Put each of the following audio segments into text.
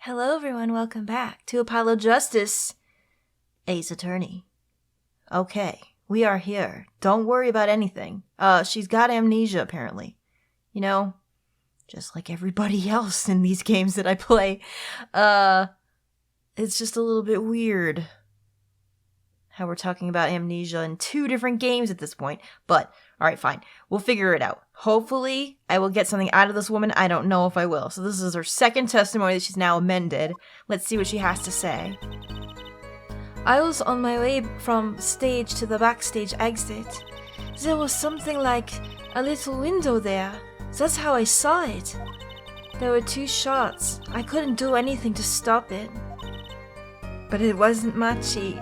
Hello everyone, welcome back to Apollo Justice, Ace Attorney. Okay, we are here. Don't worry about anything. She's got amnesia apparently. You know, just like everybody else in these games that I play. It's just a little bit weird how we're talking about amnesia in two different games at this point. But, alright, fine. We'll figure it out. Hopefully, I will get something out of this woman. I don't know if I will. So this is her second testimony that she's now amended. Let's see what she has to say. I was on my way from stage to the backstage exit. There was something like a little window there. That's how I saw it. There were two shots. I couldn't do anything to stop it. But it wasn't Machi.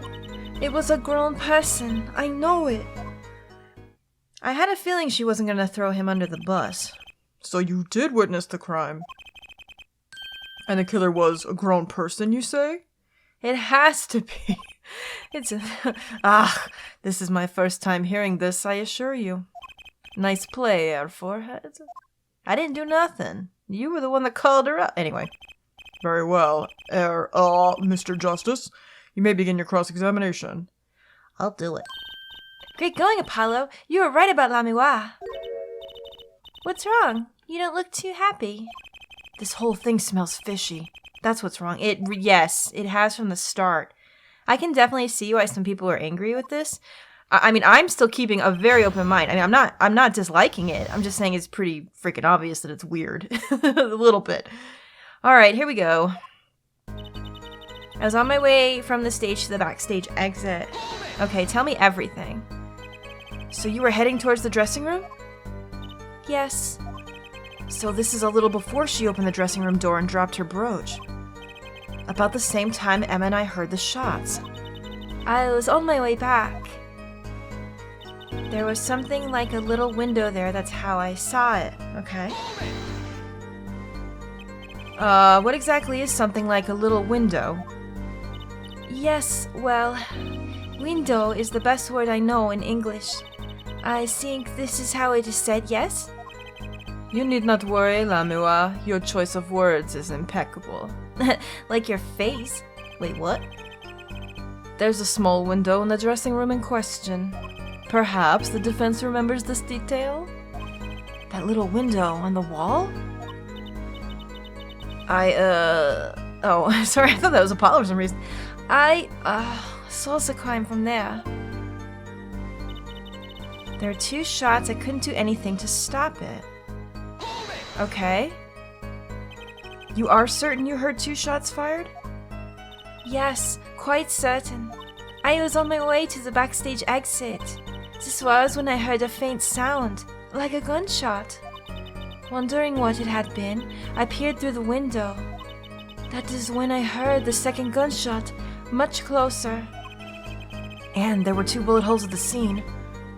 It was a grown person. I know it. I had a feeling she wasn't going to throw him under the bus. So you did witness the crime. And the killer was a grown person, you say? It has to be. It's a... this is my first time hearing this, I assure you. Nice play, our forehead. I didn't do nothing. You were the one that called her up. Anyway. Very well. Mr. Justice, you may begin your cross-examination. I'll do it. Great going, Apollo. You were right about Lamiroir. What's wrong? You don't look too happy. This whole thing smells fishy. That's what's wrong. Yes, it has from the start. I can definitely see why some people are angry with this. I mean, I'm still keeping a very open mind. I mean, I'm not disliking it. I'm just saying it's pretty freaking obvious that it's weird. A little bit. All right, here we go. I was on my way from the stage to the backstage exit. Okay, tell me everything. So you were heading towards the dressing room? Yes. So this is a little before she opened the dressing room door and dropped her brooch. About the same time Emma and I heard the shots. I was on my way back. There was something like a little window there, that's how I saw it. Okay. What exactly is something like a little window? Yes, well, window is the best word I know in English. I think this is how it is said, yes? You need not worry, Lamiroir. Your choice of words is impeccable. Like your face. Wait, what? There's a small window in the dressing room in question. Perhaps the defense remembers this detail? That little window on the wall? Oh, sorry, I thought that was Apollo for some reason. I saw the crime from there. There were two shots. I couldn't do anything to stop it. Okay. You are certain you heard two shots fired? Yes, quite certain. I was on my way to the backstage exit. This was when I heard a faint sound, like a gunshot. Wondering what it had been, I peered through the window. That is when I heard the second gunshot, much closer. And there were two bullet holes at the scene.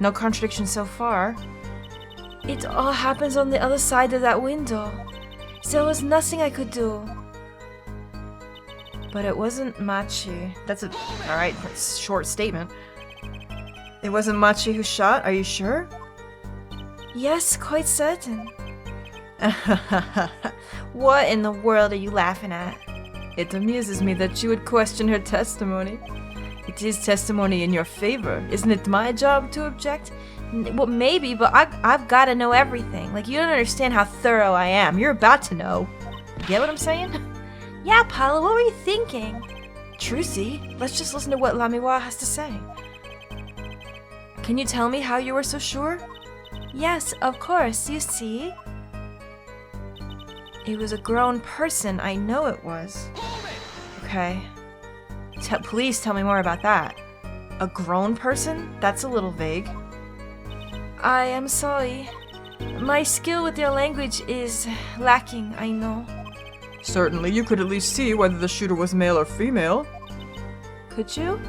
No contradiction so far. It all happens on the other side of that window. There was nothing I could do. But it wasn't Machi. That's alright, short statement. It wasn't Machi who shot, are you sure? Yes, quite certain. What in the world are you laughing at? It amuses me that you would question her testimony. It is testimony in your favor. Isn't it my job to object? Well, maybe, but I've got to know everything. Like, you don't understand how thorough I am. You're about to know. Get what I'm saying? Yeah, Paula, what were you thinking? Trucy, let's just listen to what Lamiroir has to say. Can you tell me how you were so sure? Yes, of course, you see. It was a grown person, I know it was. Okay. Please tell me more about that. A grown person? That's a little vague. I am sorry. My skill with your language is lacking, I know. Certainly, you could at least see whether the shooter was male or female. Could you?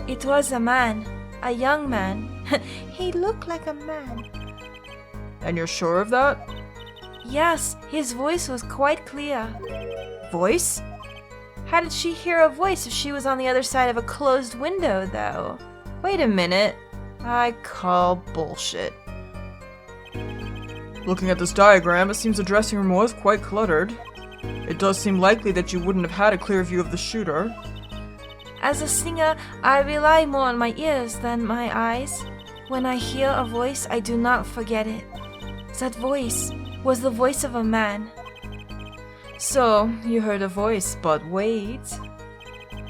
It was a man. A young man. He looked like a man. And you're sure of that? Yes, his voice was quite clear. Voice? How did she hear a voice if she was on the other side of a closed window, though? Wait a minute. I call bullshit. Looking at this diagram, it seems the dressing room was quite cluttered. It does seem likely that you wouldn't have had a clear view of the shooter. As a singer, I rely more on my ears than my eyes. When I hear a voice, I do not forget it. That voice was the voice of a man. So, you heard a voice, but wait.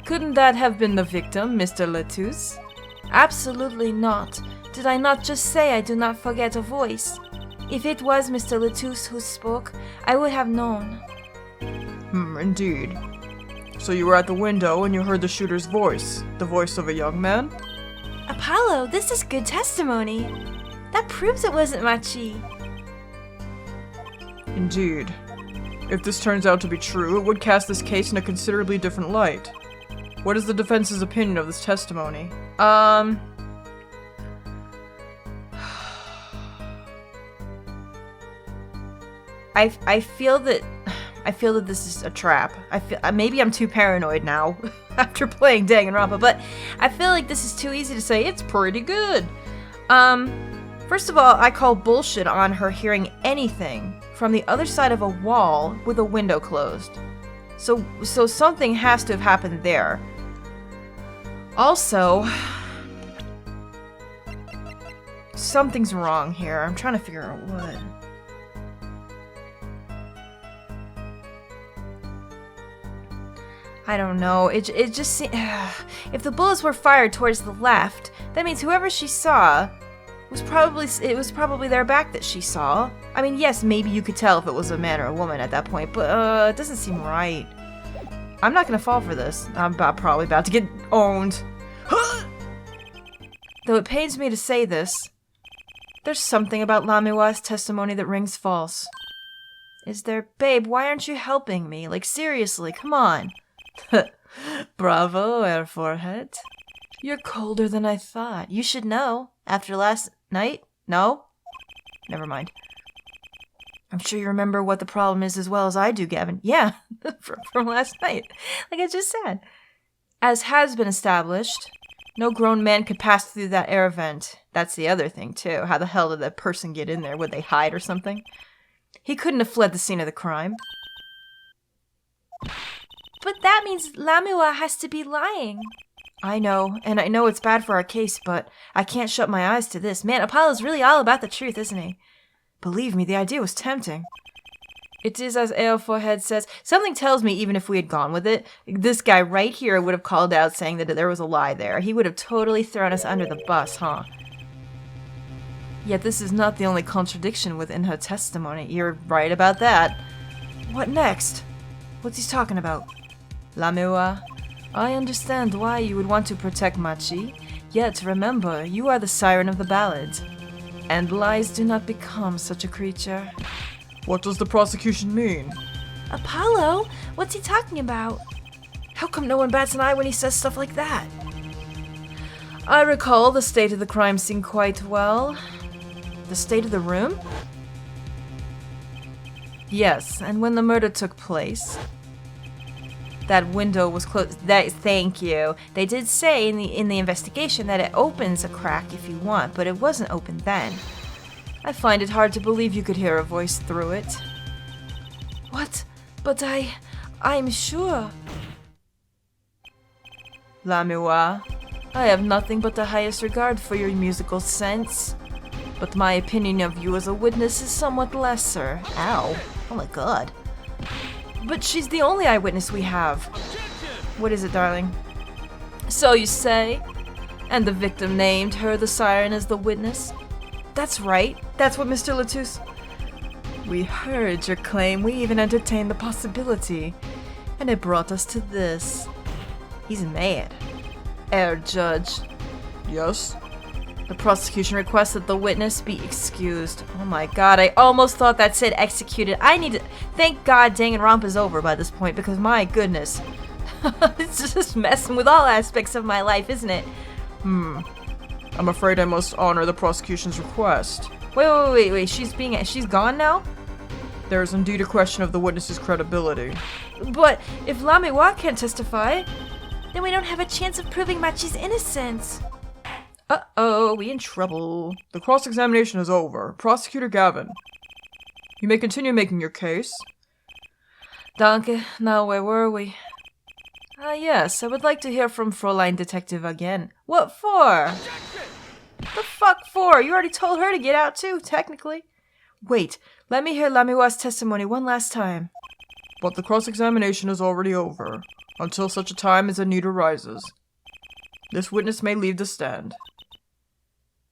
Couldn't that have been the victim, Mr. Lettuce? Absolutely not. Did I not just say I do not forget a voice? If it was Mr. Lettuce who spoke, I would have known. Indeed. So you were at the window and you heard the shooter's voice, the voice of a young man? Apollo, this is good testimony. That proves it wasn't Machi. Indeed. If this turns out to be true, it would cast this case in a considerably different light. What is the defense's opinion of this testimony? I feel that this is a trap. I feel maybe I'm too paranoid now after playing Danganronpa, but I feel like this is too easy to say it's pretty good. First of all, I call bullshit on her hearing anything from the other side of a wall with a window closed. So something has to have happened there. Also, something's wrong here. I'm trying to figure out what. I don't know. It just if the bullets were fired towards the left, that means whoever she saw was probably their back that she saw. I mean, yes, maybe you could tell if it was a man or a woman at that point, but it doesn't seem right. I'm not gonna fall for this. I'm probably about to get owned. Though it pains me to say this, there's something about Lamiroir's testimony that rings false. Is there, babe? Why aren't you helping me? Like seriously, come on. Bravo, Air Forehead. You're colder than I thought. You should know. After last night? No? Never mind. I'm sure you remember what the problem is as well as I do, Gavin. Yeah, from last night. Like I just said. As has been established, no grown man could pass through that air vent. That's the other thing, too. How the hell did that person get in there? Would they hide or something? He couldn't have fled the scene of the crime. But that means Lamiroir has to be lying. I know, and I know it's bad for our case, but I can't shut my eyes to this. Man, Apollo's really all about the truth, isn't he? Believe me, the idea was tempting. It is as Air Forehead says. Something tells me even if we had gone with it, this guy right here would have called out saying that there was a lie there. He would have totally thrown us under the bus, huh? Yet this is not the only contradiction within her testimony. You're right about that. What next? What's he talking about? Lamiroir, I understand why you would want to protect Machi, yet remember, you are the siren of the ballads, and lies do not become such a creature. What does the prosecution mean? Apollo? What's he talking about? How come no one bats an eye when he says stuff like that? I recall the state of the crime scene quite well. The state of the room? Yes, and when the murder took place, that window was closed. Thank you. They did say in the investigation that it opens a crack if you want, but it wasn't open then. I find it hard to believe you could hear a voice through it. What? But I'm sure. Lamiroir, I have nothing but the highest regard for your musical sense, but my opinion of you as a witness is somewhat lesser. Ow. Oh my god. But she's the only eyewitness we have. What is it, darling? So you say? And the victim named her the siren as the witness? That's right. That's what Mr. Lettuce... We heard your claim. We even entertained the possibility. And it brought us to this. He's mad. Herr Judge. Yes? The prosecution requests that the witness be excused. Oh my god, I almost thought that said executed. I need to... Thank god Danganronpa's over by this point, because my goodness. It's just messing with all aspects of my life, isn't it? I'm afraid I must honor the prosecution's request. Wait. She's gone now? There is indeed a question of the witness's credibility. But if Lamiroir can't testify, then we don't have a chance of proving Machi's innocence. Uh-oh, we in trouble. The cross-examination is over. Prosecutor Gavin, you may continue making your case. Danke. Now, where were we? Ah, yes, I would like to hear from Fräulein Detective again. What for? The fuck for? You already told her to get out too, technically. Wait, let me hear Lamiroir's testimony one last time. But the cross-examination is already over, until such a time as a need arises. This witness may leave the stand.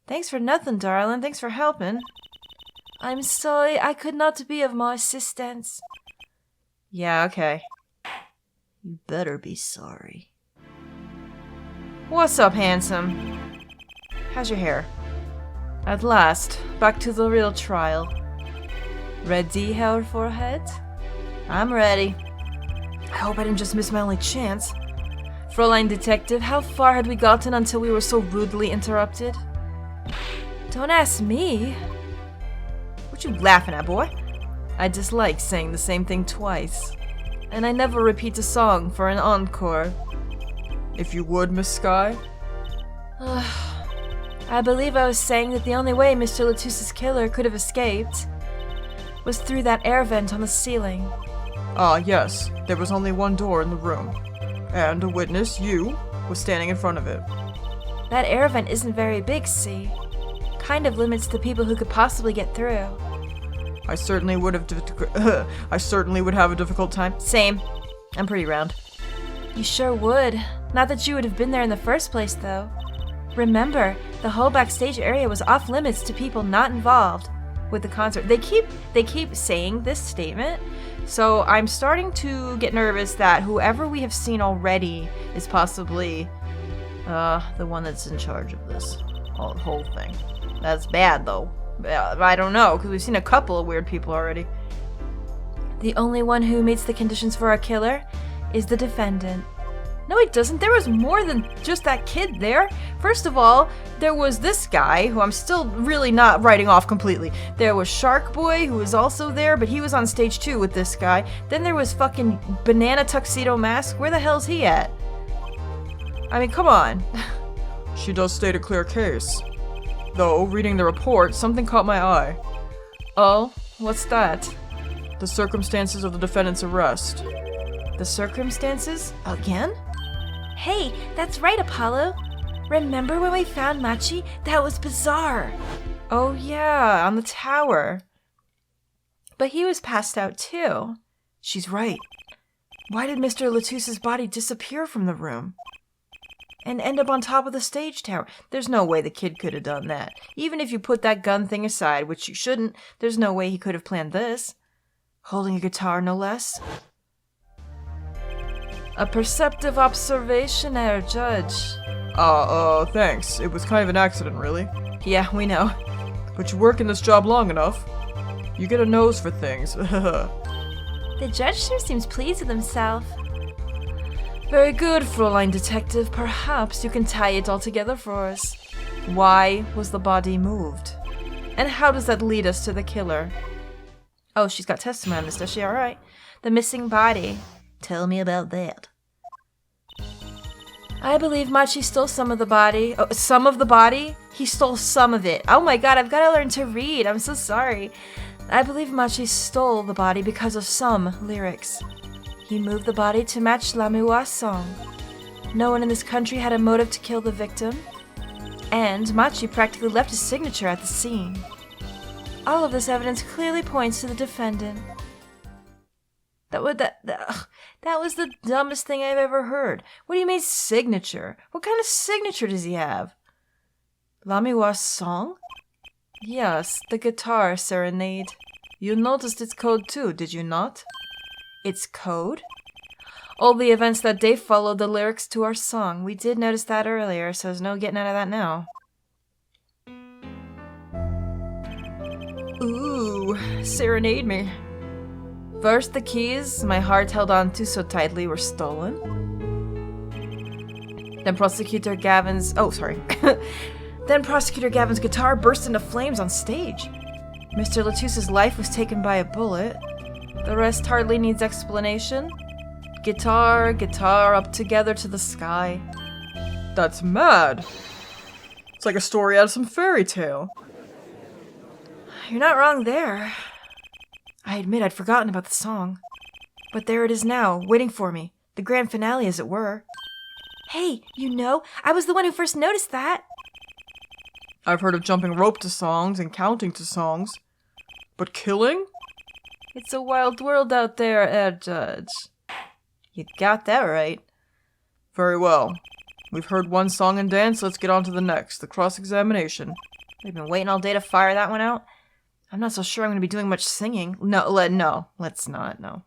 Thanks for nothing, darling. Thanks for helping. I'm sorry I could not be of more assistance. Yeah, okay. You better be sorry. What's up, handsome? How's your hair? At last, back to the real trial. Ready, Howard Forehead? I'm ready. I hope I didn't just miss my only chance. Fräulein Detective, how far had we gotten until we were so rudely interrupted? Don't ask me. What you laughing at, boy? I dislike saying the same thing twice. And I never repeat a song for an encore. If you would, Miss Skye? I believe I was saying that the only way Mr. Latusse's killer could have escaped was through that air vent on the ceiling. Ah, yes. There was only one door in the room. And a witness, you, was standing in front of it. That air vent isn't very big, see? Kind of limits the people who could possibly get through. I certainly would have a difficult time. Same. I'm pretty round. You sure would. Not that you would have been there in the first place, though. Remember, the whole backstage area was off limits to people not involved with the concert. They keep saying this statement, so I'm starting to get nervous that whoever we have seen already is possibly the one that's in charge of this whole thing. That's bad, though. I don't know, because we've seen a couple of weird people already. The only one who meets the conditions for a killer is the defendant. No, he doesn't. There was more than just that kid there. First of all, there was this guy, who I'm still really not writing off completely. There was Shark Boy, who was also there, but he was on stage 2 with this guy. Then there was fucking Banana Tuxedo Mask. Where the hell's he at? I mean, come on. She does state a clear case. Though, reading the report, something caught my eye. Oh, what's that? The circumstances of the defendant's arrest. The circumstances? Again? Hey, that's right, Apollo. Remember when we found Machi? That was bizarre. Oh yeah, on the tower. But he was passed out too. She's right. Why did Mr. Latusse's body disappear from the room? And end up on top of the stage tower? There's no way the kid could have done that. Even if you put that gun thing aside, which you shouldn't, there's no way he could have planned this. Holding a guitar, no less. A perceptive observation, Herr Judge. Thanks. It was kind of an accident, really. Yeah, we know. But you work in this job long enough. You get a nose for things. The judge sure seems pleased with himself. Very good, Fräulein Detective. Perhaps you can tie it all together for us. Why was the body moved? And how does that lead us to the killer? Oh, she's got testimony on this, does she? Alright. The missing body. Tell me about that. I believe Machi stole some of the body. Oh, some of the body? He stole some of it. Oh my god, I've got to learn to read. I'm so sorry. I believe Machi stole the body because of some lyrics. He moved the body to match Lamiroir's song. No one in this country had a motive to kill the victim. And Machi practically left his signature at the scene. All of this evidence clearly points to the defendant. That was the dumbest thing I've ever heard. What do you mean signature? What kind of signature does he have? Lamiroir's song? Yes, the guitar serenade. You noticed its code too, did you not? Its code? All the events that day followed the lyrics to our song. We did notice that earlier, so there's no getting out of that now. Ooh, serenade me. First, the keys my heart held on to so tightly were stolen. Then Prosecutor Gavin's guitar burst into flames on stage. Mr. Latusse's life was taken by a bullet. The rest hardly needs explanation. Guitar up together to the sky. That's mad. It's like a story out of some fairy tale. You're not wrong there. I admit I'd forgotten about the song. But there it is now, waiting for me. The grand finale, as it were. Hey, I was the one who first noticed that. I've heard of jumping rope to songs and counting to songs. But killing? It's a wild world out there, Herr Judge. You got that right. Very well. We've heard one song and dance, let's get on to the next, the cross-examination. We've been waiting all day to fire that one out. I'm not so sure I'm going to be doing much singing. No, let's not, no.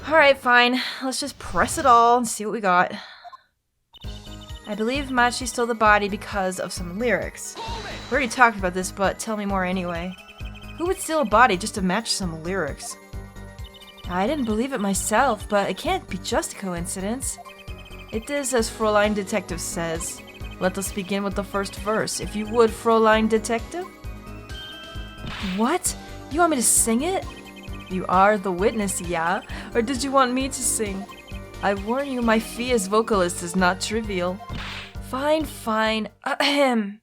Alright, fine. Let's just press it all and see what we got. I believe Machi stole the body because of some lyrics. We already talked about this, but tell me more anyway. Who would steal a body just to match some lyrics? I didn't believe it myself, but it can't be just a coincidence. It is as Fräulein Detective says. Let us begin with the first verse, if you would, Fräulein Detective. What? You want me to sing it? You are the witness, yeah? Or did you want me to sing? I warn you, my fee as vocalist is not trivial. Fine. Ahem.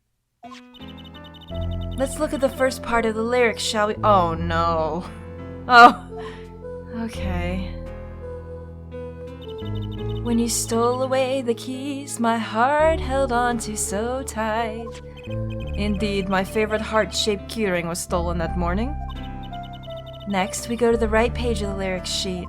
Let's look at the first part of the lyrics, shall we? Oh, no. Oh, okay. When you stole away the keys, my heart held on to so tight. Indeed, my favorite heart-shaped keyring was stolen that morning. Next, we go to the right page of the lyrics sheet,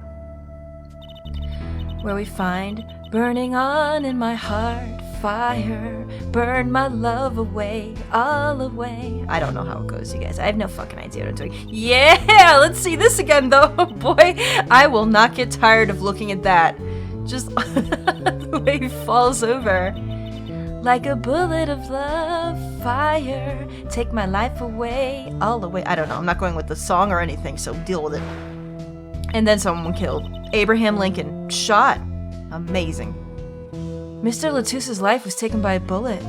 where we find, burning on in my heart, fire, burn my love away, all away. I don't know how it goes, you guys. I have no fucking idea what I'm doing. Yeah, let's see this again, though. Boy, I will not get tired of looking at that. Just the way he falls over. Like a bullet of love, fire, take my life away, all the way. I don't know, I'm not going with the song or anything, so deal with it. And then someone killed. Abraham Lincoln, shot. Amazing. Mr. Latusse's life was taken by a bullet.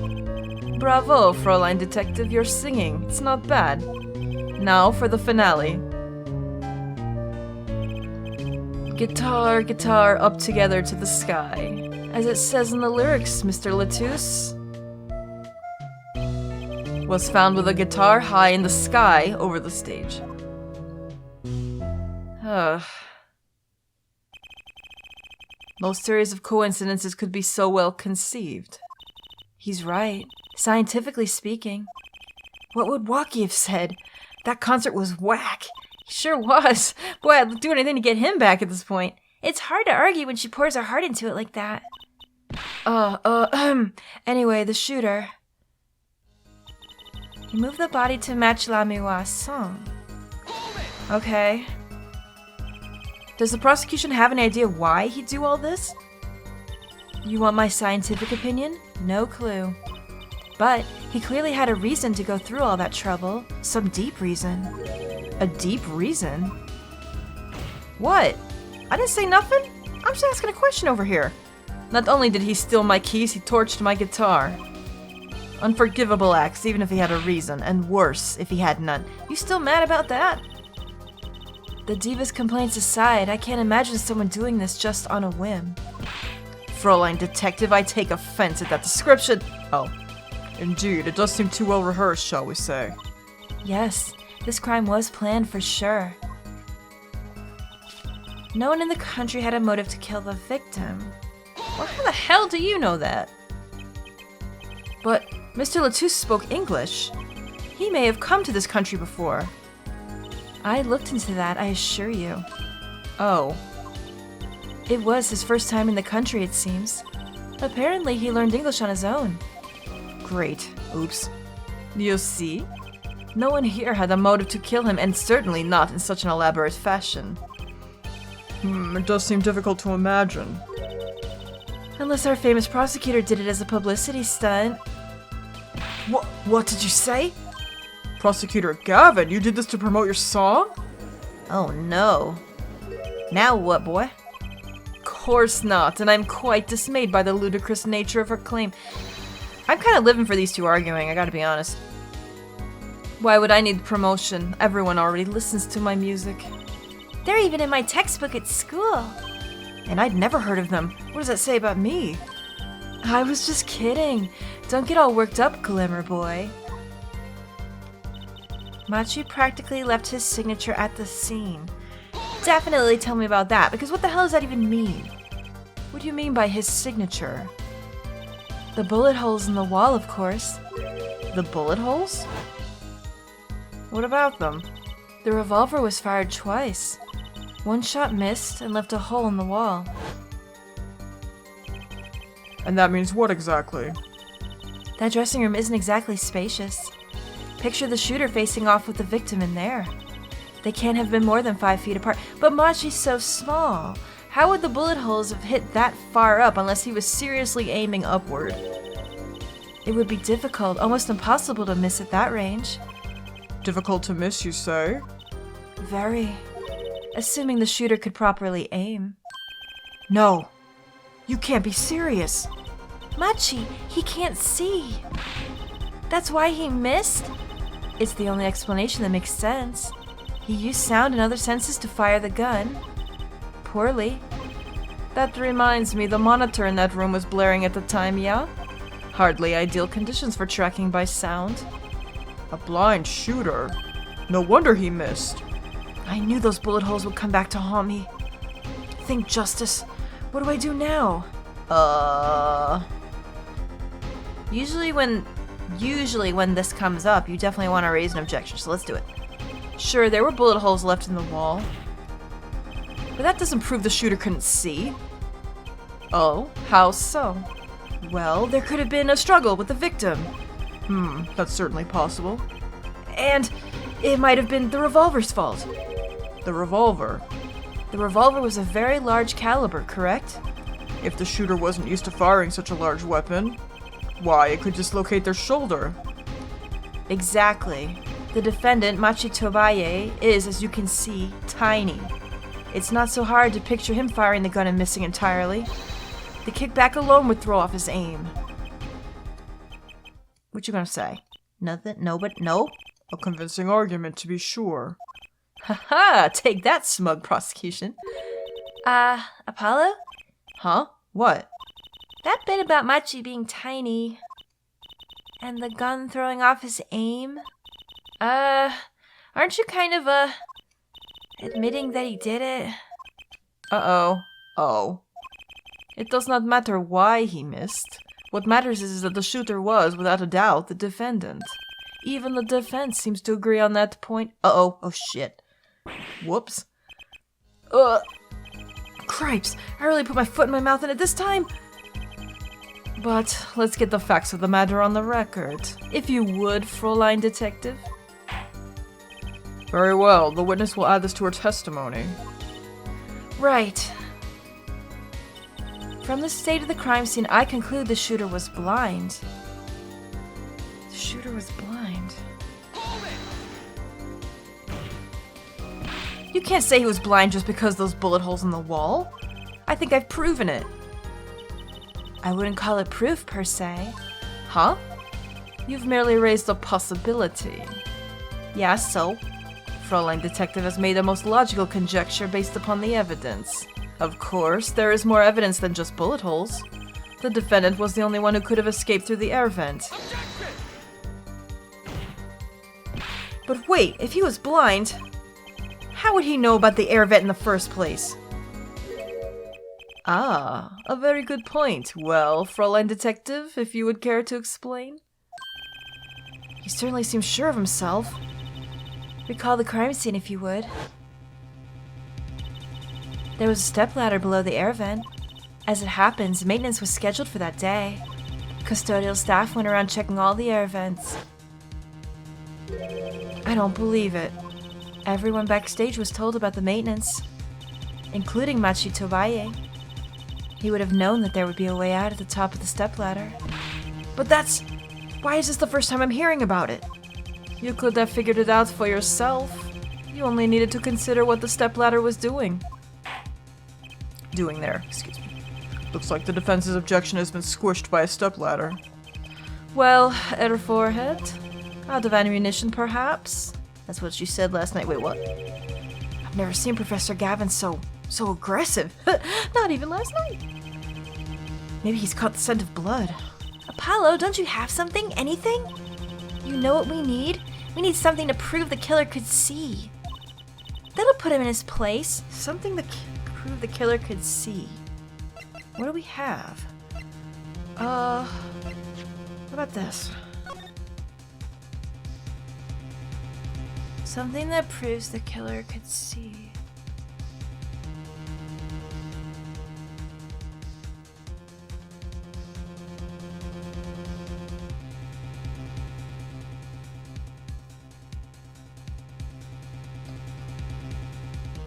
Bravo, Fräulein Detective, you're singing. It's not bad. Now for the finale. Guitar, guitar, up together to the sky. As it says in the lyrics, Mr. Latousse was found with a guitar high in the sky over the stage. No series of coincidences could be so well conceived. He's right, scientifically speaking. What would Waki have said? That concert was whack. He sure was. Boy, I'd do anything to get him back at this point. It's hard to argue when she pours her heart into it like that. Anyway, the shooter. He moved the body to match Lamiroir's song. Okay. Does the prosecution have any idea why he'd do all this? You want my scientific opinion? No clue. But he clearly had a reason to go through all that trouble. Some deep reason. A deep reason? What? I didn't say nothing? I'm just asking a question over here. Not only did he steal my keys, he torched my guitar. Unforgivable acts, even if he had a reason, and worse, if he had none. You still mad about that? The diva's complaints aside, I can't imagine someone doing this just on a whim. Fräulein Detective, I take offense at that description. Oh. Indeed, it does seem too well rehearsed, shall we say. Yes, this crime was planned for sure. No one in the country had a motive to kill the victim. Well, how the hell do you know that? But Mr. Latousse spoke English. He may have come to this country before. I looked into that, I assure you. Oh. It was his first time in the country, it seems. Apparently, he learned English on his own. Great. Oops. You see? No one here had a motive to kill him, and certainly not in such an elaborate fashion. It does seem difficult to imagine. Unless our famous prosecutor did it as a publicity stunt. What did you say? Prosecutor Gavin, you did this to promote your song? Oh no. Now what, boy? Course not, and I'm quite dismayed by the ludicrous nature of her claim. I'm kind of living for these two arguing, I gotta be honest. Why would I need promotion? Everyone already listens to my music. They're even in my textbook at school. And I'd never heard of them. What does that say about me? I was just kidding. Don't get all worked up, Glimmer Boy. Machi practically left his signature at the scene. definitely tell me about that, because what the hell does that even mean? What do you mean by his signature? The bullet holes in the wall, of course. The bullet holes? What about them? The revolver was fired twice. One shot missed and left a hole in the wall. And that means what exactly? That dressing room isn't exactly spacious. Picture the shooter facing off with the victim in there. They can't have been more than 5 feet apart, but Machi's so small. How would the bullet holes have hit that far up unless he was seriously aiming upward? It would be difficult, almost impossible to miss at that range. Difficult to miss, you say? Very. Assuming the shooter could properly aim. No. You can't be serious. Machi, he can't see. That's why he missed? It's the only explanation that makes sense. He used sound and other senses to fire the gun. Poorly. That reminds me, the monitor in that room was blaring at the time, yeah? Hardly ideal conditions for tracking by sound. A blind shooter. No wonder he missed. I knew those bullet holes would come back to haunt me. Think, Justice. What do I do now? Usually when this comes up, you definitely want to raise an objection, so let's do it. Sure, there were bullet holes left in the wall. But that doesn't prove the shooter couldn't see. Oh, how so? Well, there could have been a struggle with the victim. That's certainly possible. And it might have been the revolver's fault. The revolver. The revolver was a very large caliber, correct? If the shooter wasn't used to firing such a large weapon, why, it could dislocate their shoulder. Exactly. The defendant, Machi Tobaye, is, as you can see, tiny. It's not so hard to picture him firing the gun and missing entirely. The kickback alone would throw off his aim. What you gonna say? Nothing? No, but no? A convincing argument, to be sure. Haha! Take that, smug prosecution. Apollo? Huh? What? That bit about Machi being tiny and the gun throwing off his aim? Aren't you kind of, admitting that he did it? Uh-oh. Oh. It does not matter why he missed. What matters is that the shooter was, without a doubt, the defendant. Even the defense seems to agree on that point. Uh-oh. Oh, shit. Whoops. Cripes! I really put my foot in my mouth in it this time! But let's get the facts of the matter on the record. If you would, Fräulein Detective. Very well, the witness will add this to her testimony. Right. From the state of the crime scene, I conclude the shooter was blind. The shooter was blind. You can't say he was blind just because those bullet holes in the wall. I think I've proven it. I wouldn't call it proof, per se. Huh? You've merely raised a possibility. Yeah, so? Fräulein Detective has made the most logical conjecture based upon the evidence. Of course, there is more evidence than just bullet holes. The defendant was the only one who could have escaped through the air vent. But wait, if he was blind, how would he know about the air vent in the first place? Ah, a very good point. Well, Fräulein Detective, if you would care to explain? He certainly seems sure of himself. Recall the crime scene, if you would. There was a stepladder below the air vent. As it happens, maintenance was scheduled for that day. Custodial staff went around checking all the air vents. I don't believe it. Everyone backstage was told about the maintenance, including Machi Tobaye. He would have known that there would be a way out at the top of the stepladder. But that's... Why is this the first time I'm hearing about it? You could have figured it out for yourself. You only needed to consider what the stepladder was doing. Doing there, excuse me. Looks like the defense's objection has been squished by a stepladder. Well, her forehead? Out of ammunition, perhaps? That's what she said last night. Wait, what? I've never seen Professor Gavin so aggressive. Not even last night. Maybe he's caught the scent of blood. Apollo, don't you have something? Anything? You know what we need? We need something to prove the killer could see. That'll put him in his place. Something that prove the killer could see. What do we have? What about this? Something that proves the killer could see.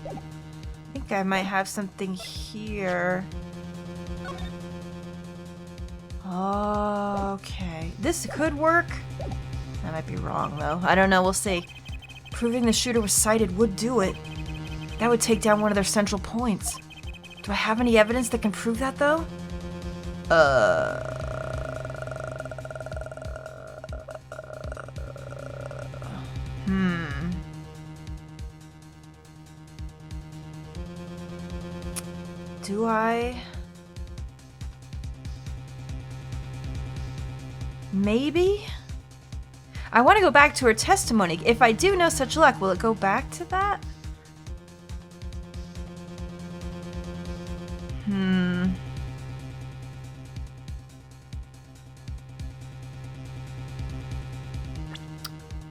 I think I might have something here. Okay. This could work. I might be wrong, though. I don't know. We'll see. Proving the shooter was sighted would do it. That would take down one of their central points. Do I have any evidence that can prove that, though? Do I? Maybe? I want to go back to her testimony. If I do know such luck, will it go back to that?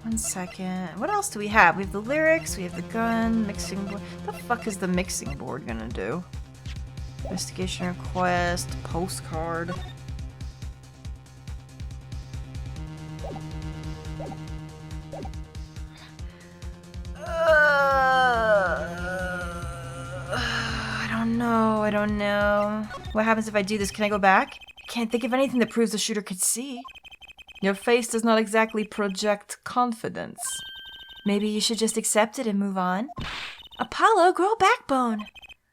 One second. What else do we have? We have the lyrics, we have the gun, mixing board. What the fuck is the mixing board gonna do? Investigation request, postcard. I don't know. What happens if I do this? Can I go back? I can't think of anything that proves the shooter could see. Your face does not exactly project confidence. Maybe you should just accept it and move on. Apollo, grow a backbone.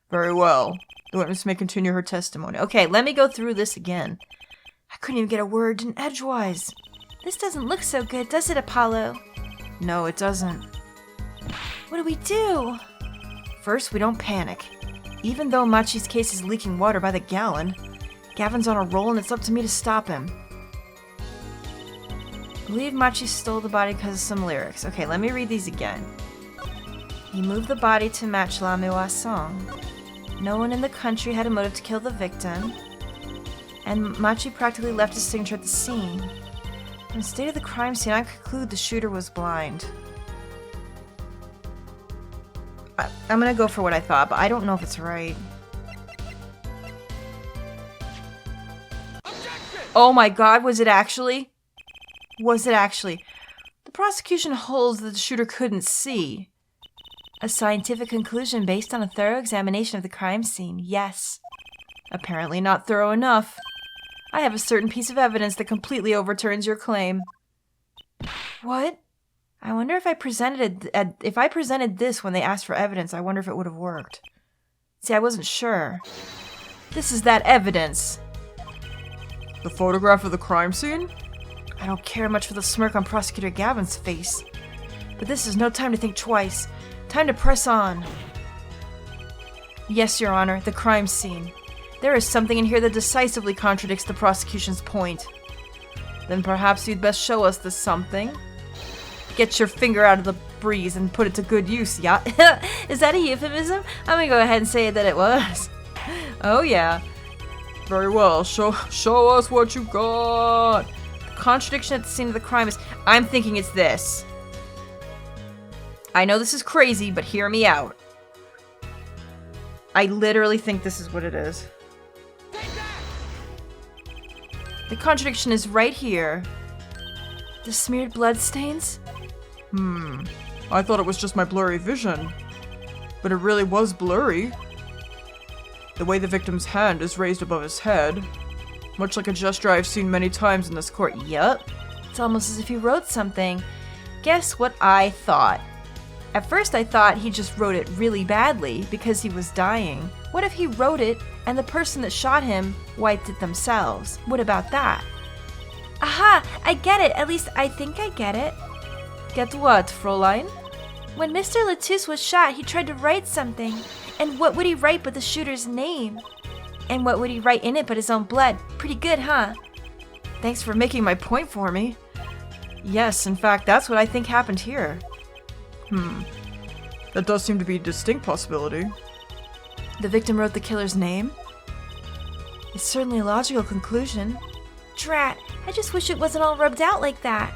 Very well. The witness may continue her testimony. Okay, let me go through this again. I couldn't even get a word in edgewise. This doesn't look so good, does it, Apollo? No, it doesn't. What do we do? First, we don't panic. Even though Machi's case is leaking water by the gallon, Gavin's on a roll and it's up to me to stop him. Believe Machi stole the body because of some lyrics. Okay, let me read these again. He moved the body to match Lamiroir's song. No one in the country had a motive to kill the victim. And Machi practically left his signature at the scene. From the state of the crime scene, I conclude the shooter was blind. I'm gonna go for what I thought, but I don't know if it's right. Objection! Oh my god, was it actually? Was it actually? The prosecution holds that the shooter couldn't see. A scientific conclusion based on a thorough examination of the crime scene, yes. Apparently not thorough enough. I have a certain piece of evidence that completely overturns your claim. What? I wonder if I presented this when they asked for evidence, I wonder if it would have worked. See, I wasn't sure. This is that evidence. The photograph of the crime scene? I don't care much for the smirk on Prosecutor Gavin's face. But this is no time to think twice. Time to press on. Yes, Your Honor, the crime scene. There is something in here that decisively contradicts the prosecution's point. Then perhaps you'd best show us this something. Get your finger out of the breeze and put it to good use, yeah? Is that a euphemism? I'm gonna go ahead and say that it was. Oh yeah. Very well, show us what you got. The contradiction at the scene of the crime is, I'm thinking it's this. I know this is crazy, but hear me out. I literally think this is what it is. The contradiction is right here. The smeared blood stains? I thought it was just my blurry vision. But it really was blurry. The way the victim's hand is raised above his head. Much like a gesture I've seen many times in this court. Yup. It's almost as if he wrote something. Guess what I thought? At first I thought he just wrote it really badly because he was dying. What if he wrote it and the person that shot him wiped it themselves? What about that? Aha! I get it. At least I think I get it. Get what, Fräulein? When Mr. Latouche was shot, he tried to write something. And what would he write but the shooter's name? And what would he write in it but his own blood? Pretty good, huh? Thanks for making my point for me. Yes, in fact, that's what I think happened here. That does seem to be a distinct possibility. The victim wrote the killer's name? It's certainly a logical conclusion. Drat, I just wish it wasn't all rubbed out like that.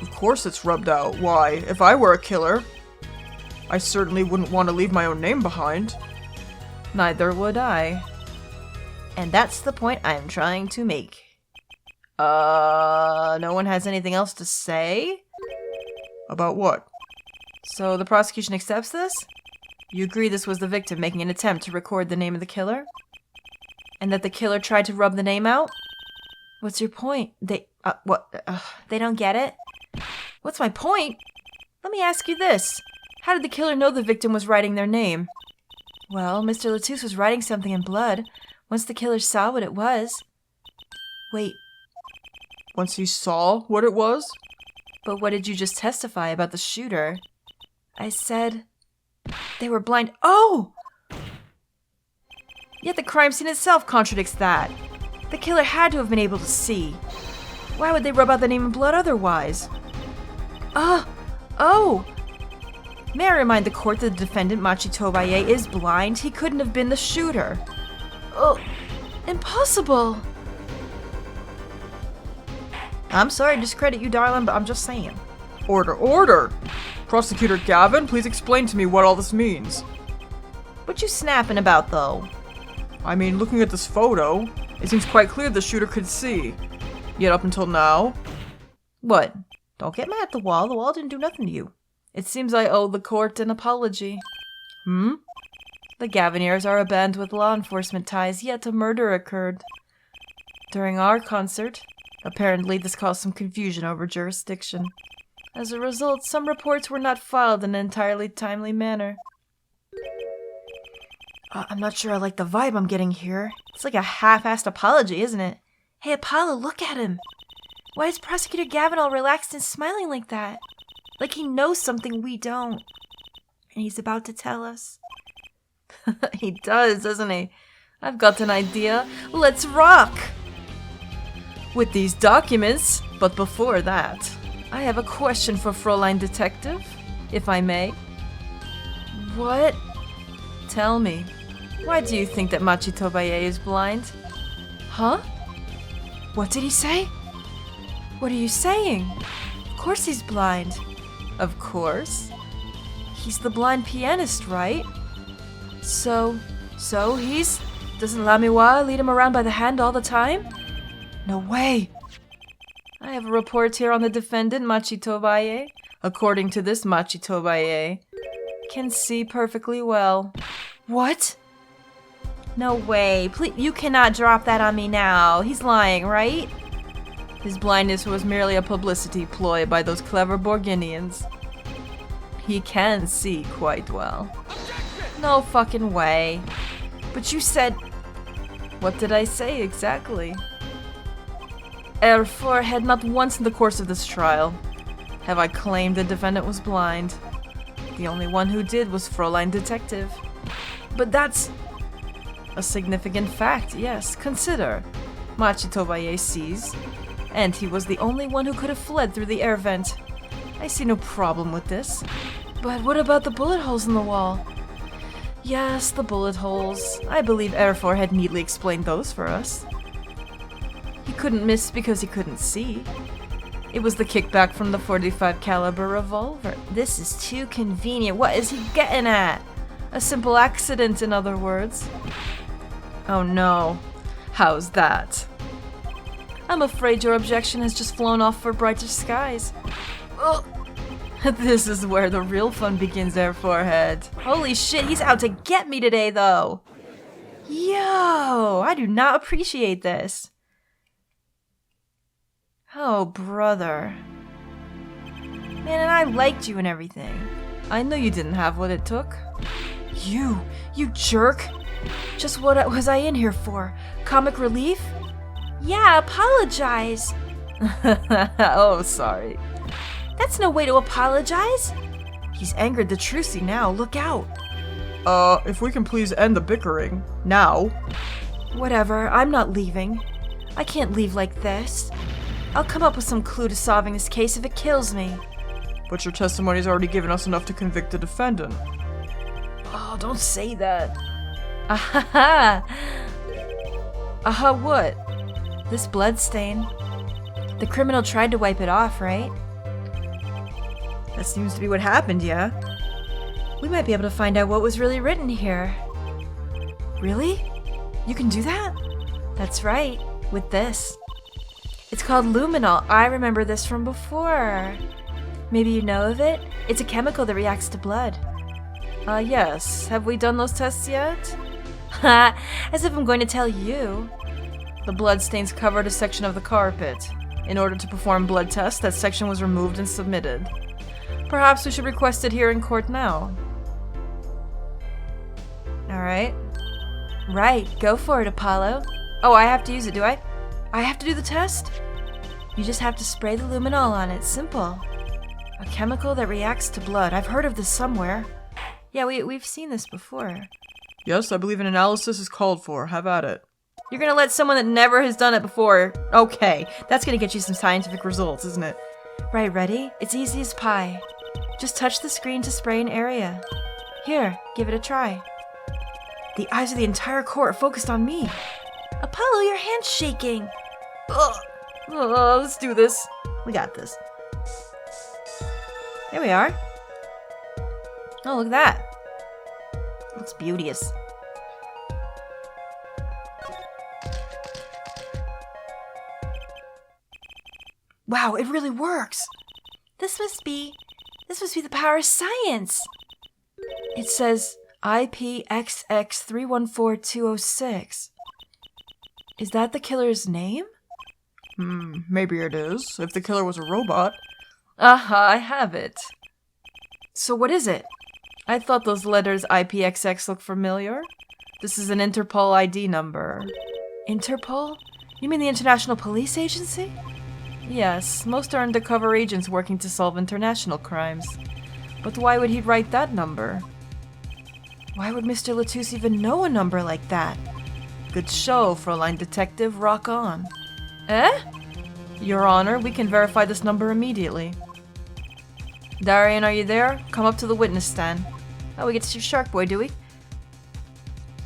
Of course it's rubbed out. Why? If I were a killer, I certainly wouldn't want to leave my own name behind. Neither would I. And that's the point I'm trying to make. No one has anything else to say? About what? So the prosecution accepts this? You agree this was the victim making an attempt to record the name of the killer? And that the killer tried to rub the name out? What's your point? They don't get it? What's my point? Let me ask you this. How did the killer know the victim was writing their name? Well, Mr. Latouche was writing something in blood. Once the killer saw what it was... Wait, Once he saw what it was? but what did you just testify about the shooter? I said... They were blind. Oh! Yet the crime scene itself contradicts that. The killer had to have been able to see. Why would they rub out the name in blood otherwise? Oh! May I remind the court that the defendant, Machi Tobaye, is blind? He couldn't have been the shooter. Oh, impossible! I'm sorry to discredit you, darling, but I'm just saying. Order, order! Prosecutor Gavin, please explain to me what all this means. What you snapping about, though? I mean, looking at this photo, it seems quite clear the shooter could see. Yet up until now... What? Don't get mad at the wall. The wall didn't do nothing to you. It seems I owe the court an apology. The Gaviniers are a band with law enforcement ties, yet a murder occurred. During our concert, apparently this caused some confusion over jurisdiction. As a result, some reports were not filed in an entirely timely manner. I'm not sure I like the vibe I'm getting here. It's like a half-assed apology, isn't it? Hey, Apollo, look at him! Why is Prosecutor Gavin all relaxed and smiling like that? Like he knows something we don't. And he's about to tell us. He does, doesn't he? I've got an idea. Let's rock! With these documents, but before that, I have a question for Fräulein Detective, if I may. What? Tell me, why do you think that Machi Tobaye is blind? Huh? What did he say? What are you saying? Of course he's blind. Of course. He's the blind pianist, right? So he's... Doesn't Lamiroir lead him around by the hand all the time? No way! I have a report here on the defendant, Machi Tobaye. According to this, Machi Tobaye can see perfectly well. What? No way. Please, you cannot drop that on me now. He's lying, right? His blindness was merely a publicity ploy by those clever Borginians. He can see quite well. No fucking way. But you said... What did I say exactly? Therefore, had not once in the course of this trial have I claimed the defendant was blind. The only one who did was Fräulein Detective. But that's a significant fact, yes. Consider. Machi Tobaye sees, and he was the only one who could have fled through the air vent. I see no problem with this. But what about the bullet holes in the wall? Yes, the bullet holes. I believe Erfor had neatly explained those for us. He couldn't miss because he couldn't see. It was the kickback from the .45 caliber revolver. This is too convenient. What is he getting at? A simple accident, in other words. Oh no. How's that? I'm afraid your objection has just flown off for brighter skies. Oh. This is where the real fun begins, Airforehead. Holy shit, he's out to get me today, though. Yo, I do not appreciate this. Oh, brother. Man, and I liked you and everything. I knew you didn't have what it took. You jerk. Just what was I in here for? Comic relief? Yeah, apologize. Oh, sorry. That's no way to apologize. He's angered the Trucy now. Look out. If we can please end the bickering. Now. Whatever, I'm not leaving. I can't leave like this. I'll come up with some clue to solving this case if it kills me. But your testimony's already given us enough to convict the defendant. Oh, don't say that. Aha! Aha, what? This blood stain. The criminal tried to wipe it off, right? That seems to be what happened, yeah? We might be able to find out what was really written here. Really? You can do that? That's right, with this. It's called luminol. I remember this from before. Maybe you know of it? It's a chemical that reacts to blood. Yes. Have we done those tests yet? Ha! As if I'm going to tell you. The blood stains covered a section of the carpet. In order to perform blood tests, that section was removed and submitted. Perhaps we should request it here in court now. Alright. Right, go for it, Apollo. Oh, I have to use it, do I? I have to do the test? You just have to spray the luminol on it. Simple. A chemical that reacts to blood. I've heard of this somewhere. Yeah, we've seen this before. Yes, I believe an analysis is called for. Have at it. You're gonna let someone that never has done it before... Okay, that's gonna get you some scientific results, isn't it? Right, ready? It's easy as pie. Just touch the screen to spray an area. Here, give it a try. The eyes of the entire court are focused on me. Apollo, your hand's shaking. Ugh. Let's do this. We got this. There we are. Oh, look at that. Looks beauteous. Wow, it really works. This must be the power of science. It says IPXX314206. Is that the killer's name? Maybe it is, if the killer was a robot. Aha, I have it. So what is it? I thought those letters IPXX looked familiar. This is an Interpol ID number. Interpol? You mean the International Police Agency? Yes, most are undercover agents working to solve international crimes. But why would he write that number? Why would Mr. Latouche even know a number like that? Good show, Fräulein Detective. Rock on. Eh? Your Honor, we can verify this number immediately. Darian, are you there? Come up to the witness stand. Oh, we get to see Shark Boy, do we?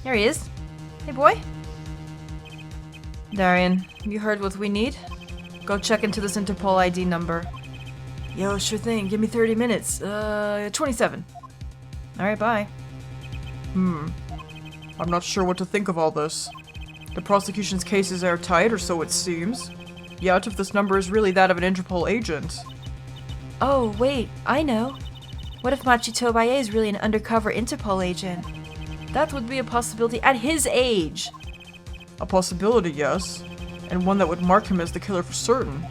There he is. Hey, boy. Darian, you heard what we need? Go check into this Interpol ID number. Yo, sure thing. Give me 30 minutes. 27. Alright, bye. I'm not sure what to think of all this. The prosecution's case is airtight, or so it seems. Yet, if this number is really that of an Interpol agent... Oh, wait, I know. What if Machitobaye is really an undercover Interpol agent? That would be a possibility at his age. A possibility, yes. And one that would mark him as the killer for certain.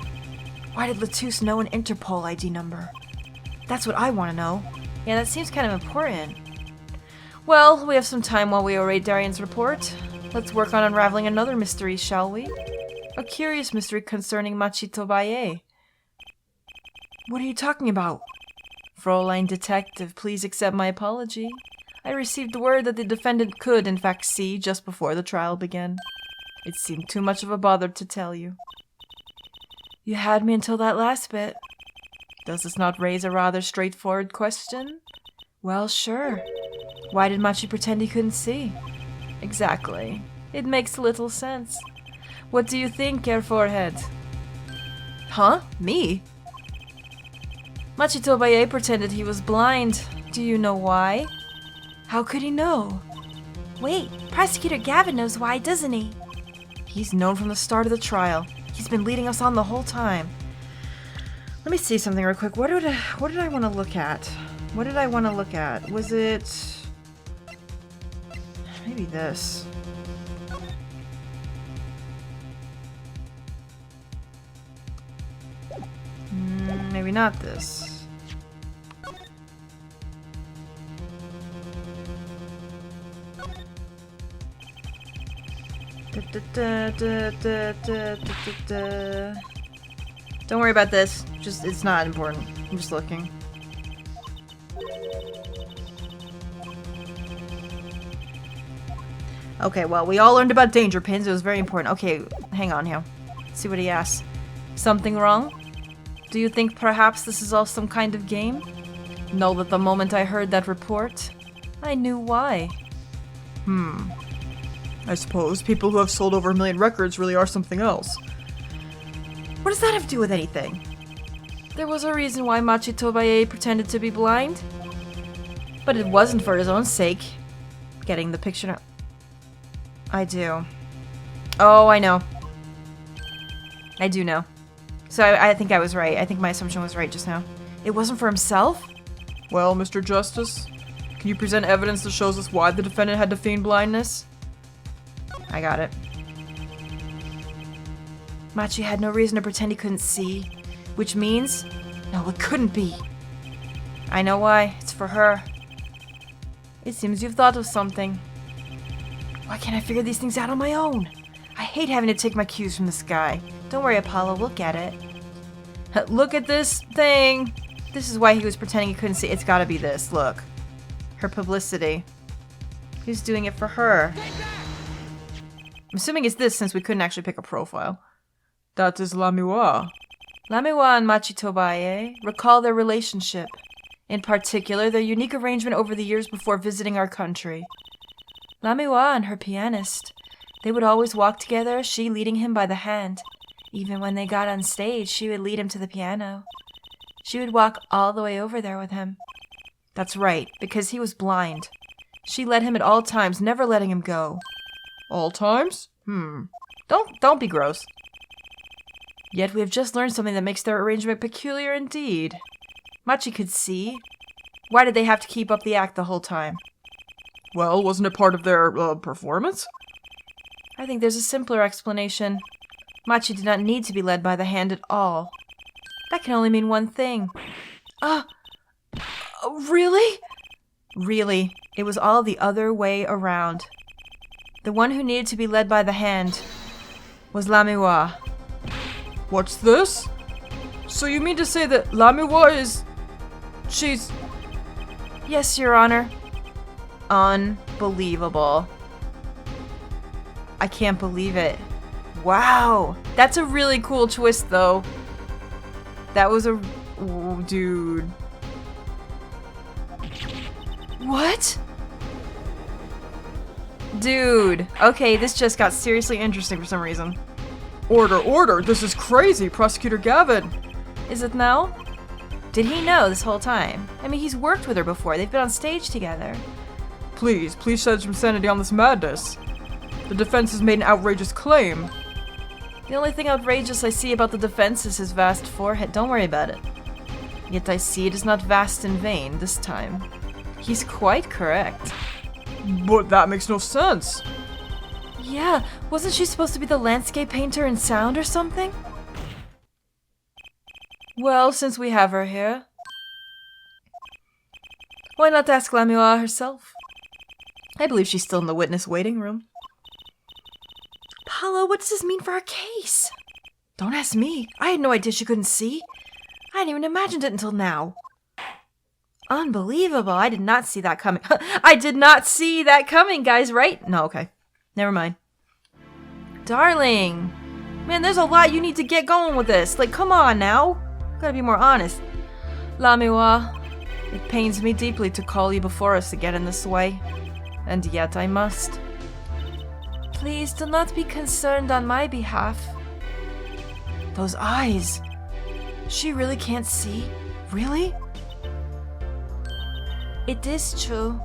Why did Latouche know an Interpol ID number? That's what I want to know. Yeah, that seems kind of important. Well, we have some time while we await Darian's report. Let's work on unraveling another mystery, shall we? A curious mystery concerning Machitobaye. What are you talking about? Fräulein Detective, please accept my apology. I received word that the defendant could, in fact, see just before the trial began. It seemed too much of a bother to tell you. You had me until that last bit. Does this not raise a rather straightforward question? Well, sure. Why did Machi pretend he couldn't see? Exactly. It makes little sense. What do you think, Herr Forehead? Huh? Me? Machitobaye pretended he was blind. Do you know why? How could he know? Wait, Prosecutor Gavin knows why, doesn't he? He's known from the start of the trial. He's been leading us on the whole time. Let me see something real quick. What did I want to look at? What did I want to look at? Was it... maybe this. Maybe not this. Don't worry about this. Just, it's not important. I'm just looking. Okay, well, we all learned about danger pins. It was very important. Okay, hang on here. Let's see what he asks. Something wrong? Do you think perhaps this is all some kind of game? Know that the moment I heard that report, I knew why. I suppose people who have sold over 1 million records really are something else. What does that have to do with anything? There was a reason why Machitobaye pretended to be blind. But it wasn't for his own sake. Getting the picture now. I do. Oh, I know. I do know. So I think I was right. I think my assumption was right just now. It wasn't for himself? Well, Mr. Justice, can you present evidence that shows us why the defendant had to feign blindness? I got it. Machi had no reason to pretend he couldn't see, which means, no, it couldn't be. I know why. It's for her. It seems you've thought of something. Why can't I figure these things out on my own? I hate having to take my cues from this guy. Don't worry, Apollo, we'll get it. Look at this thing. This is why he was pretending he couldn't see. It's gotta be this, look. Her publicity. Who's doing it for her? I'm assuming it's this since we couldn't actually pick a profile. That is Lamiroir. Lamiroir and Machitobaye recall their relationship. In particular, their unique arrangement over the years before visiting our country. Lamiroir and her pianist. They would always walk together, she leading him by the hand. Even when they got on stage, she would lead him to the piano. She would walk all the way over there with him. That's right, because he was blind. She led him at all times, never letting him go. All times? Don't be gross. Yet we have just learned something that makes their arrangement peculiar indeed. Machi could see. Why did they have to keep up the act the whole time? Well, wasn't it part of their, performance? I think there's a simpler explanation. Machi did not need to be led by the hand at all. That can only mean one thing. Really? Really, it was all the other way around. The one who needed to be led by the hand was Lamiroir. What's this? So you mean to say that Lamiroir is... she's... Yes, Your Honor. Unbelievable. I can't believe it. Wow. That's a really cool twist, though. That was a... Ooh, dude. What? Dude. Okay, this just got seriously interesting for some reason. Order! This is crazy, Prosecutor Gavin! Is it now? Did he know this whole time? I mean, he's worked with her before. They've been on stage together. Please shed some sanity on this madness. The defense has made an outrageous claim. The only thing outrageous I see about the defense is his vast forehead. Don't worry about it. Yet I see it is not vast in vain this time. He's quite correct. But that makes no sense. Yeah, wasn't she supposed to be the landscape painter in sound or something? Well, since we have her here, why not ask Lamiroir herself? I believe she's still in the witness waiting room. Paulo, what does this mean for our case? Don't ask me. I had no idea she couldn't see. I hadn't even imagined it until now. Unbelievable. I did not see that coming. I did not see that coming, guys, right? No, okay. Never mind. Darling. Man, there's a lot you need to get going with this. Like, come on now. Gotta be more honest. Lamiroir, it pains me deeply to call you before us again in this way. And yet I must. Please do not be concerned on my behalf. Those eyes. She really can't see? Really? It is true.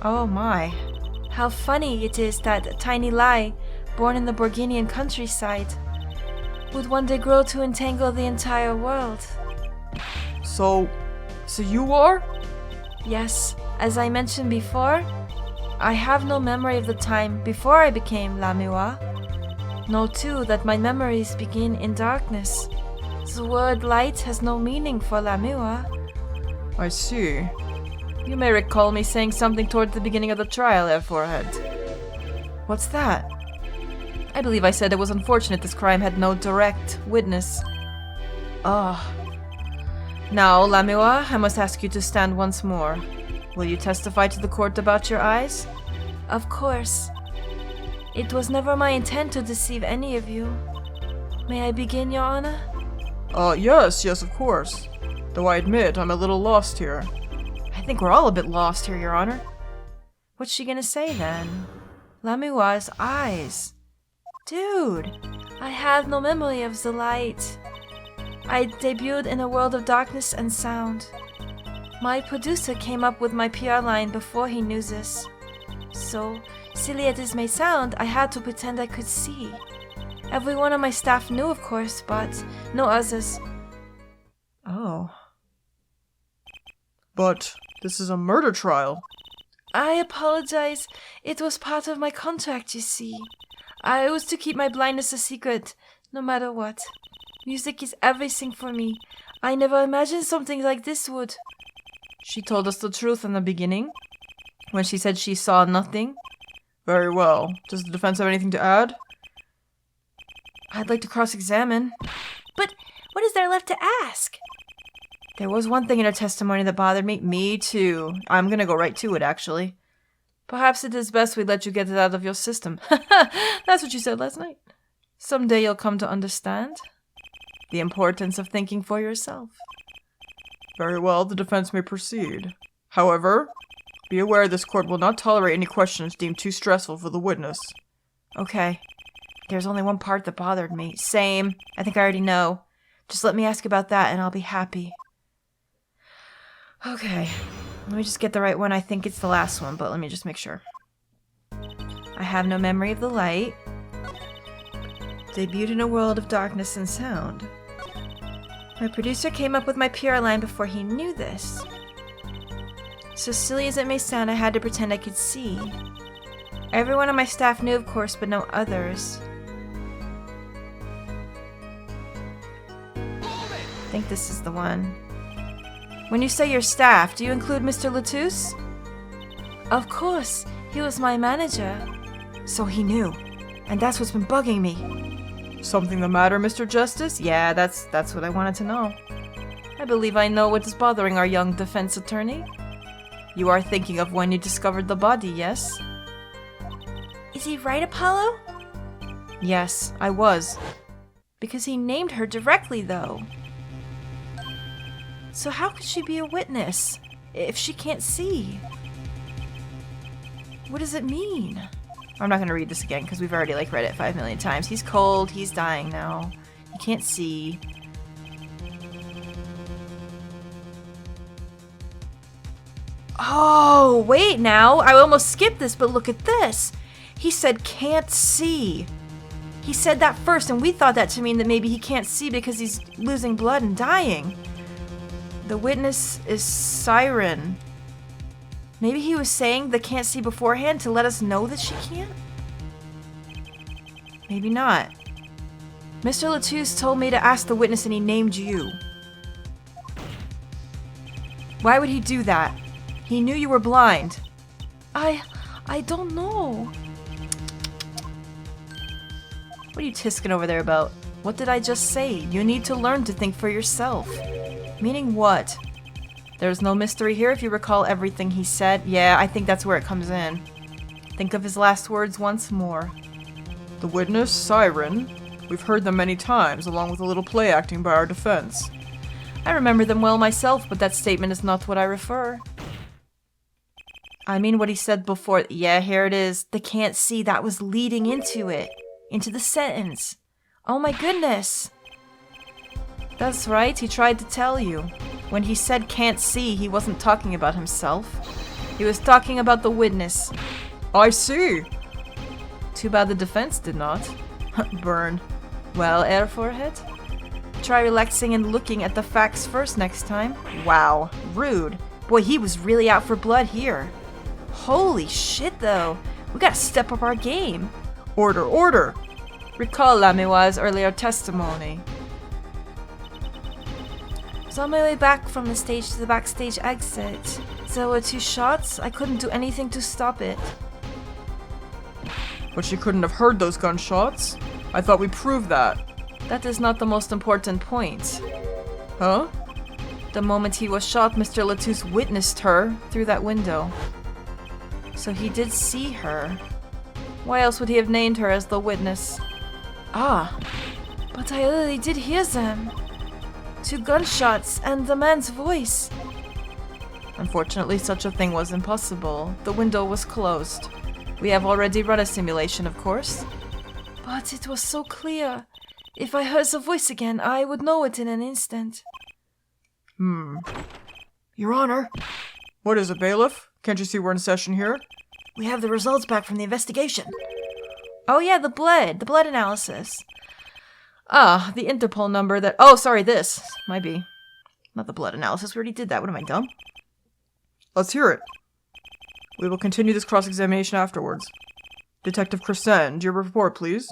Oh my. How funny it is that a tiny lie, born in the Borginian countryside, would one day grow to entangle the entire world. So you are? Yes, as I mentioned before, I have no memory of the time before I became Lamiroir. Know too that my memories begin in darkness. The word light has no meaning for Lamiroir. I see. You may recall me saying something toward the beginning of the trial, Air Forehead. What's that? I believe I said it was unfortunate this crime had no direct witness. Now, Lamiroir, I must ask you to stand once more. Will you testify to the court about your eyes? Of course. It was never my intent to deceive any of you. May I begin, Your Honor? Yes, of course. Though I admit I'm a little lost here. I think we're all a bit lost here, Your Honor. What's she gonna say then? Lamiroir's eyes. Dude, I have no memory of the light. I debuted in a world of darkness and sound. My producer came up with my PR line before he knew this. So, silly as this may sound, I had to pretend I could see. Everyone on my staff knew, of course, but no others. oh. But this is a murder trial. I apologize. It was part of my contract, you see. I was to keep my blindness a secret, no matter what. Music is everything for me. I never imagined something like this would. She told us the truth in the beginning, when she said she saw nothing. Very well. Does the defense have anything to add? I'd like to cross-examine. But what is there left to ask? There was one thing in her testimony that bothered me. Me too. I'm gonna go right to it, actually. Perhaps it is best we let you get it out of your system. That's what you said last night. Someday you'll come to understand the importance of thinking for yourself. Very well, the defense may proceed. However, be aware this court will not tolerate any questions deemed too stressful for the witness. Okay. There's only one part that bothered me. Same. I think I already know. Just let me ask about that and I'll be happy. Okay. Let me just get the right one. I think it's the last one, but let me just make sure. I have no memory of the light. Debuted in a world of darkness and sound. My producer came up with my PR line before he knew this. So silly as it may sound, I had to pretend I could see. Everyone on my staff knew, of course, but no others. I think this is the one. When you say your staff, do you include Mr. Latouche? Of course, he was my manager. So he knew. And that's what's been bugging me. Something the matter, Mr. Justice? Yeah, that's what I wanted to know. I believe I know what is bothering our young defense attorney. You are thinking of when you discovered the body, yes? Is he right, Apollo? Yes, I was. Because he named her directly, though. So how could she be a witness if she can't see? What does it mean? I'm not going to read this again because we've already read it 5 million times. He's cold. He's dying now. He can't see. Oh, wait now. I almost skipped this, but look at this. He said can't see. He said that first, and we thought that to mean that maybe he can't see because he's losing blood and dying. The witness is Siren. Maybe he was saying the can't see beforehand to let us know that she can't? Maybe not. Mr. Latouche told me to ask the witness and he named you. Why would he do that? He knew you were blind. I don't know. What are you tisking over there about? What did I just say? You need to learn to think for yourself. Meaning what? There's no mystery here if you recall everything he said. Yeah, I think that's where it comes in. Think of his last words once more. The witness, Siren. We've heard them many times, along with a little play acting by our defense. I remember them well myself, but that statement is not what I refer. I mean what he said before. Yeah, here it is. They can't see. That was leading into it. Into the sentence. Oh my goodness. That's right, he tried to tell you. When he said can't see, he wasn't talking about himself. He was talking about the witness. I see. Too bad the defense did not. Burn. Well, air forehead? Try relaxing and looking at the facts first next time. Wow, rude. Boy, he was really out for blood here. Holy shit, though. We gotta step up our game. Order, order! Recall Lamiroir's earlier testimony. I was on my way back from the stage to the backstage exit. There were 2 shots. I couldn't do anything to stop it. But she couldn't have heard those gunshots. I thought we proved that. That is not the most important point. Huh? The moment he was shot, Mr. Latouche witnessed her through that window. So he did see her. Why else would he have named her as the witness? Ah, but I really did hear them. 2 gunshots and the man's voice. Unfortunately, such a thing was impossible. The window was closed. We have already run a simulation, of course. But it was so clear. If I heard the voice again, I would know it in an instant. Your Honor. What is it, bailiff? Can't you see we're in session here? We have the results back from the investigation. Oh yeah, the blood analysis. Ah, the Interpol number that... Oh, sorry, this. Might be. Not the blood analysis, we already did that. What am I, dumb? Let's hear it. We will continue this cross-examination afterwards. Detective Crescend, your report, please.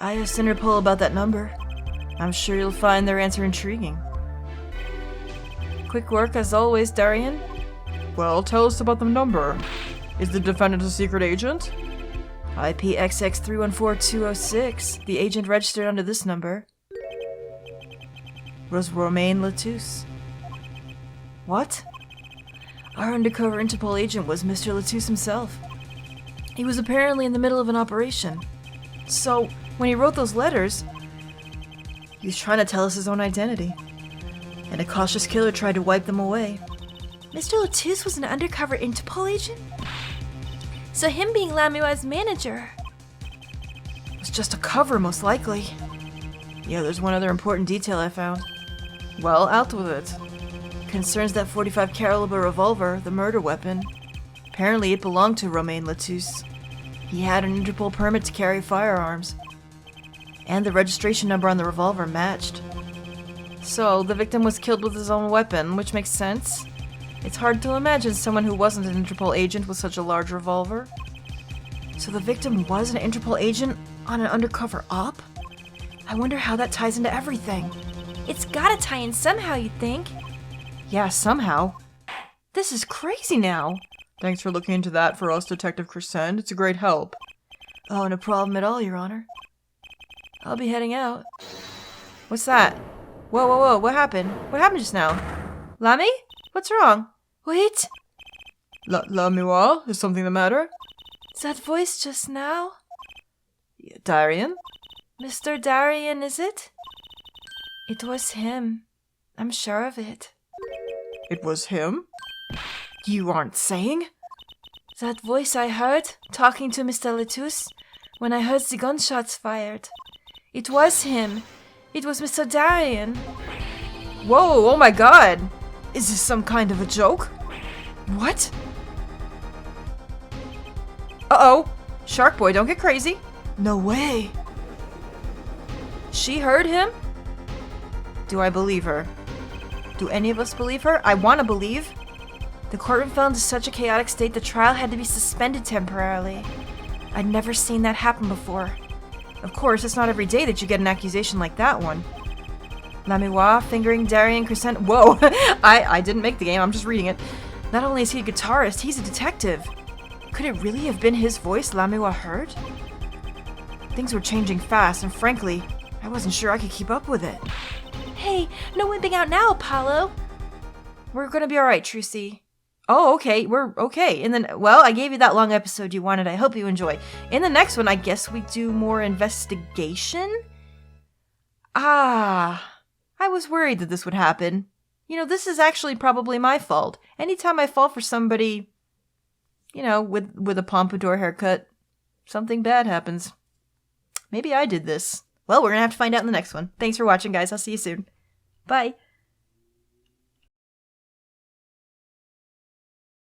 I asked Interpol about that number. I'm sure you'll find their answer intriguing. Quick work as always, Darian. Well, tell us about the number. Is the defendant a secret agent? IPXX314206. The agent registered under this number was Romain Latouche. What? Our undercover Interpol agent was Mr. Latouche himself. He was apparently in the middle of an operation. So, when he wrote those letters, he was trying to tell us his own identity. And a cautious killer tried to wipe them away. Mr. Latouche was an undercover Interpol agent? So him being Lamiroir's manager... It was just a cover, most likely. Yeah, there's one other important detail I found. Well, out with it. Concerns that 45 caliber revolver, the murder weapon. Apparently it belonged to Romain Latouche. He had an Interpol permit to carry firearms. And the registration number on the revolver matched. So, the victim was killed with his own weapon, which makes sense. It's hard to imagine someone who wasn't an Interpol agent with such a large revolver. So the victim was an Interpol agent on an undercover op? I wonder how that ties into everything. It's gotta tie in somehow, you'd think. Yeah, somehow. This is crazy now. Thanks for looking into that for us, Detective Crescend. It's a great help. Oh, no problem at all, Your Honor. I'll be heading out. What's that? Whoa, what happened? What happened just now? Lamy? What's wrong? Wait, Lamiroir? Is something the matter? that voice just now? Darian? Mr. Darian, is it? It was him. I'm sure of it. It was him? You aren't saying? That voice I heard, talking to Mr. Latouche, when I heard the gunshots fired. It was him. It was Mr. Darian. Whoa, oh my god! Is this some kind of a joke? What? Uh-oh! Shark Boy, don't get crazy. No way. She heard him? Do I believe her? Do any of us believe her? I want to believe. The courtroom fell into such a chaotic state the trial had to be suspended temporarily. I'd never seen that happen before. Of course, it's not every day that you get an accusation like that one. Lamiroir fingering Darian Crescent. Whoa! I didn't make the game, I'm just reading it. Not only is he a guitarist, he's a detective. Could it really have been his voice Lamiroir heard? Things were changing fast, and frankly, I wasn't sure I could keep up with it. Hey, no wimping out now, Apollo. We're gonna be alright, Trucy. Oh, okay, we're okay. And then, well, I gave you that long episode you wanted. I hope you enjoy. In the next one, I guess we do more investigation? I was worried that this would happen. You know, this is actually probably my fault. Anytime I fall for somebody, you know, with a pompadour haircut, something bad happens. Maybe I did this. Well, we're gonna have to find out in the next one. Thanks for watching, guys. I'll see you soon. Bye.